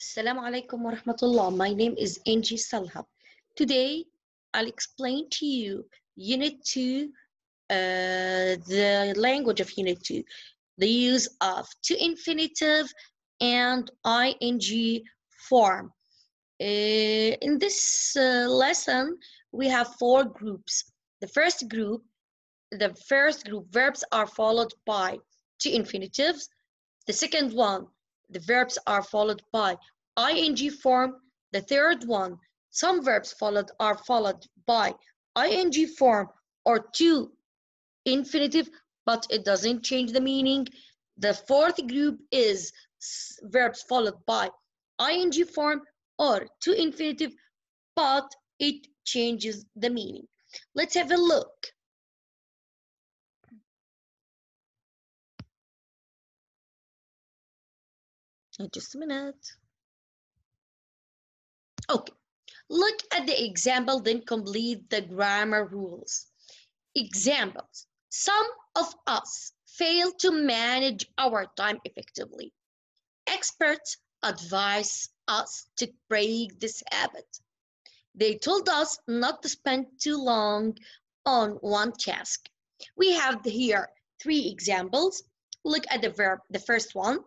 Assalamu alaikum wa rahmatullah. My name is Engi Səlheb. Today, I'll explain to you Unit 2, the language of Unit 2, the use of to infinitive and ing form. In this lesson, we have four groups. The first group, verbs are followed by to infinitives. The second one, the verbs are followed by ing form. The third one, some verbs are followed by ing form or to infinitive, but it doesn't change the meaning. The fourth group is verbs followed by ing form or to infinitive, but it changes the meaning. Let's have a look. Just a minute. Okay, look at the example, then complete the grammar rules. Examples. Some of us fail to manage our time effectively. Experts advise us to break this habit. They told us not to spend too long on one task. We have here three examples. Look at the verb. The first one.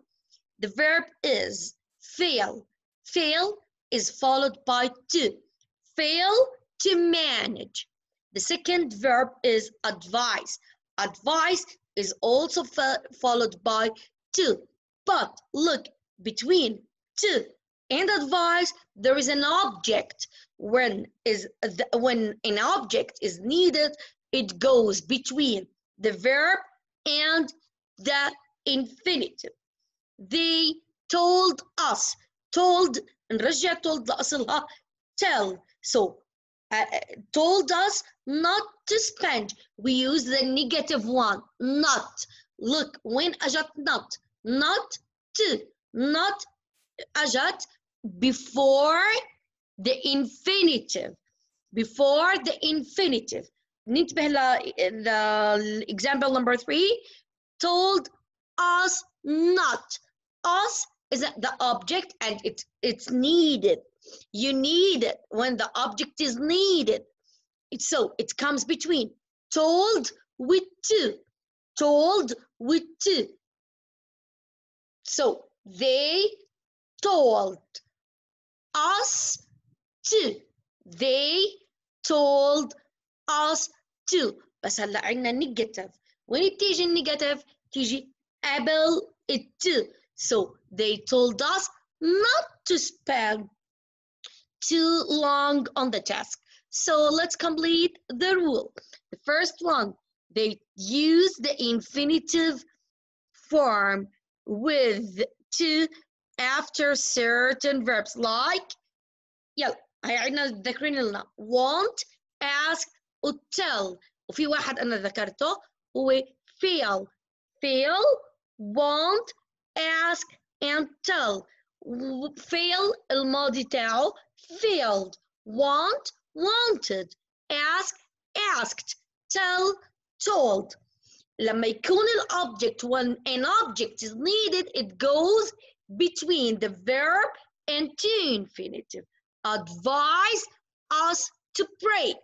The verb is fail. Fail is followed by to. Fail to manage. The second verb is advise. Advise is also followed by to. But look, between to and advise, there is an object. When an object is needed, it goes between the verb and the infinitive. They told us. Told نرجع told لأصلها tell. So told us not to spend. We use the negative one, not. Look, when أجت not to, not أجت before the infinitive. Before the infinitive. ننتبه example number 3. Told us not. Us is the object and it's needed. You need it when the object is needed. So it comes between told with to. Told with to. So they told us to. They told us to. بس هلا عندنا negative. when بتيجي النيجاتيف تيجي قبل it to. So they told us not to spend too long on the task. So let's complete the rule. The first one, they use the infinitive form with to after certain verbs like يلا هي عندنا ذكرين لنا want, ask و tell. وفي واحد أنا ذكرته هو fail. fail, want, ask and tell. fail الماضي تاعه failed. want, wanted. ask, asked. tell, told. لما يكون الobject, when an object is needed, it goes between the verb and to infinitive. Advise us to break.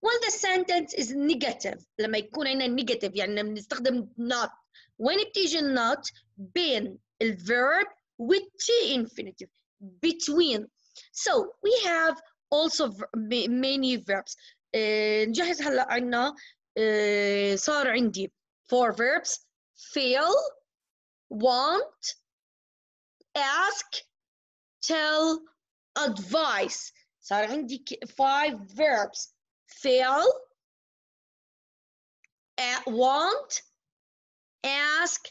When the sentence is negative, لما يكون عندنا negative يعني بنستخدم not. when بتيجي not بين الverb with to infinitive, between. So we have also many verbs. نجهز هلا عنا صار عندي 4 verbs: fail, want, ask, tell, advise. صار عندي 5 verbs: fail, want, ask,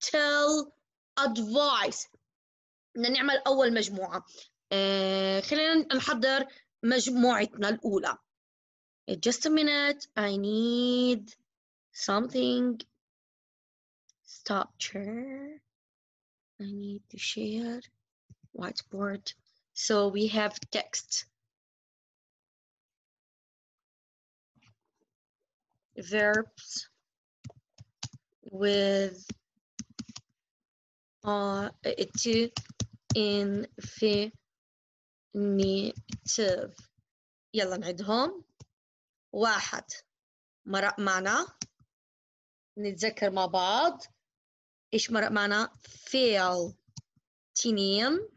tell, advise. بدنا نعمل أول مجموعة. خلينا نحضر مجموعتنا الأولى. Just a minute, I need something. Stop share. I need to share whiteboard. So we have text. Verbs with to infinitive. يلا نعدهم. 1 مرق معنا، نتذكر مع بعض إيش مرق معنا. fail. 2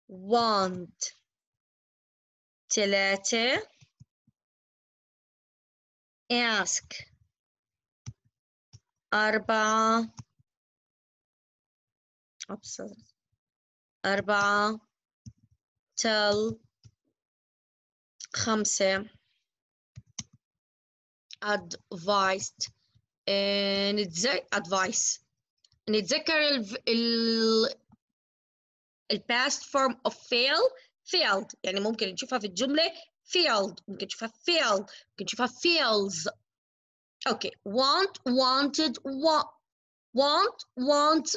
want. 3 ask. 4 tell. 5 advised. advice. نتذكر ال past form of failed، يعني ممكن نشوفها في الجملة failed، ممكن نشوفها failed، ممكن نشوفها fails. Okay. want wanted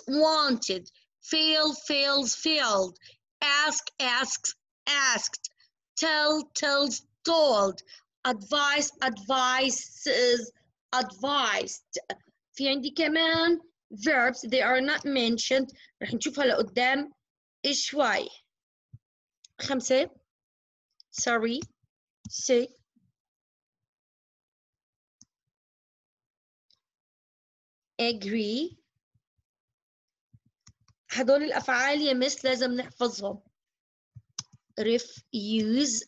wanted. fail fails failed. ask asks asked. tell tells told. advice advises advised. في عندي كمان verbs they are not mentioned، رح نشوفها لقدام شوي. 5 sorry 6 agree. هدول الأفعال يا مس لازم نحفظهم. refuse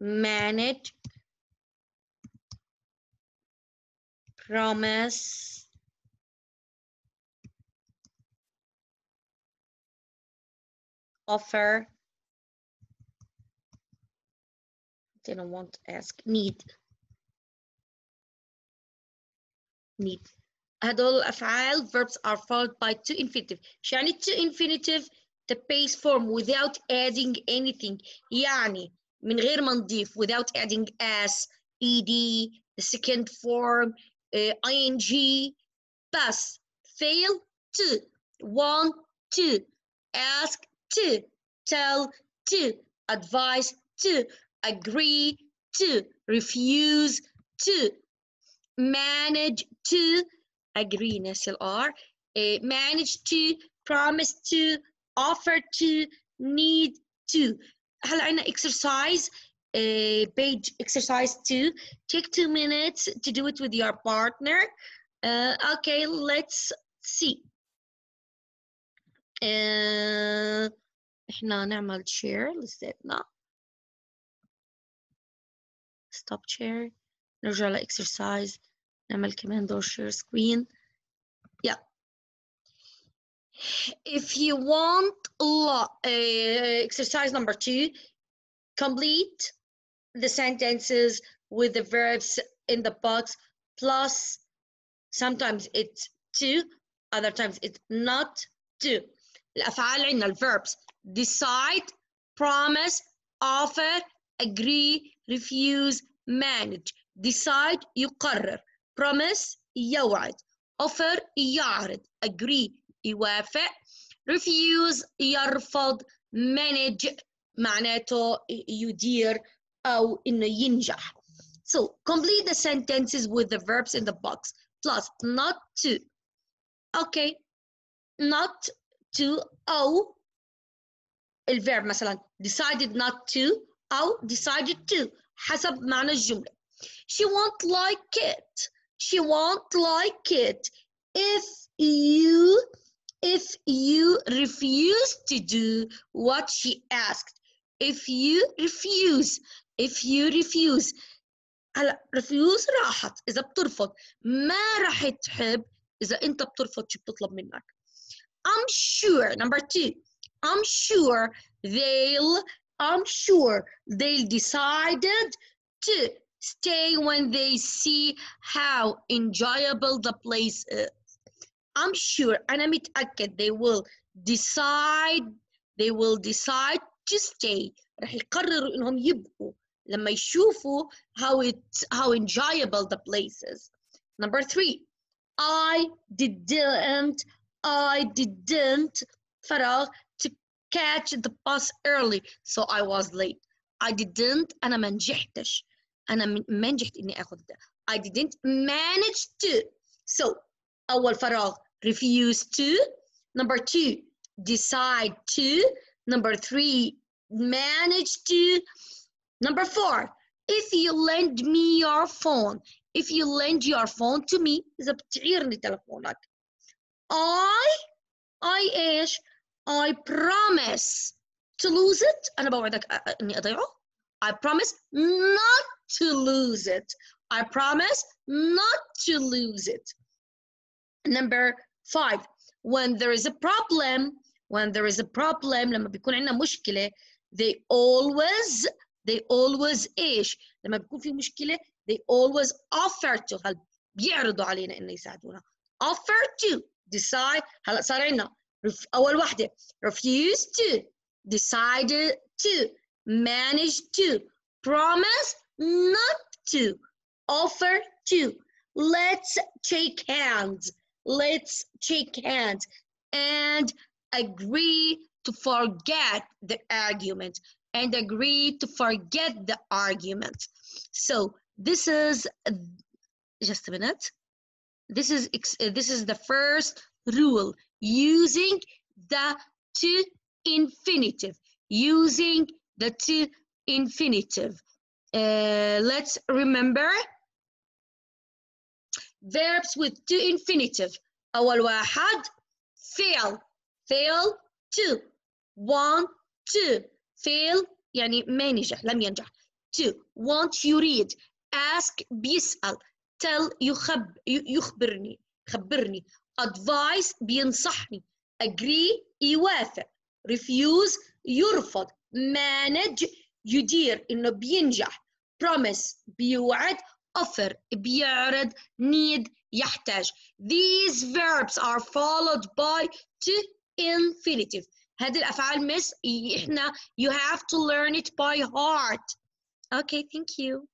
manage promise offer. didn't want to ask. need. هدول الأفعال verbs are followed by to infinitive. شو يعني to infinitive؟ the base form without adding anything، يعني من غير ما نضيف without adding s ed the second form ing بس fail to want to ask to tell to advise to agree to refuse to manage to agree نسل R manage to promise to offer to need to. هلا عنا exercise page exercise 2. take 2 minutes to do it with your partner. Okay, let's see. احنا نعمل share لساتنا. stop share. نرجع ل exercise. نعمل كمان دور share screen. Yeah. If you want exercise number 2, complete the sentences with the verbs in the box plus sometimes it's to, other times it's not to. الأفعال عندنا الverbs decide, promise, offer, agree, refuse, manage. decide يقرر، promise يوعد، offer يعرض، agree يوافق، refuse يرفض، manage معناته يدير أو إنه ينجح. So complete the sentences with the verbs in the box plus not to. Okay, not to أو الverb مثلا decided not to أو decided to حسب معنى الجملة. She won't like it. She won't like it if you refuse to do what she asked. If you refuse هلا refuse راحت إذا بترفض، ما راح تحب إذا أنت بترفض شو بتطلب منك. I'm sure number 2. I'm sure they'll decided to stay when they see how enjoyable the place is. I'm sure أنا متأكد they will decide to stay. رح يقرروا إنهم يبقوا لما يشوفوا how enjoyable the place is. Number 3. I didn't فراغ to catch the bus early so I was late. I didn't أنا ما نجحتش، أنا ما نجحت إني أخذ ده. I didn't manage to. So أول فراغ refuse to. Number 2 decide to. Number 3 manage to. Number 4 if you lend me your phone. If you lend your phone to me إذا بتعيرني تلفونك. I إيش؟ I promise to lose it. أنا بوعدك إني أضيعه. I promise not to lose it. I promise not to lose it. Number 5 when there is a problem. When there is a problem لما بيكون عندنا مشكلة they always إيش؟ لما بيكون في مشكلة they always offer to help. بيعرضوا علينا إنه يساعدونا. offer to decide. هلا صار عندنا أول واحدة refuse to, decide to, manage to, promise not to, offer to. Let's shake hands. Let's shake hands and agree to forget the argument. And agree to forget the argument. So this is, just a minute. This is the first rule, using the to infinitive. Using the to infinitive. Let's remember verbs with to infinitive. أول واحد fail. Fail to. Want to. fail يعني ما ينجح لم ينجح. to want يريد. ask بيسأل. tell يخبرني. advise بينصحني. agree يوافق. refuse يرفض. manage يدير إنه بينجح. promise بيوعد. offer بيعرض. need يحتاج. These verbs are followed by to infinitive. هذه الأفعال مس إحنا you have to learn it by heart. Okay, thank you.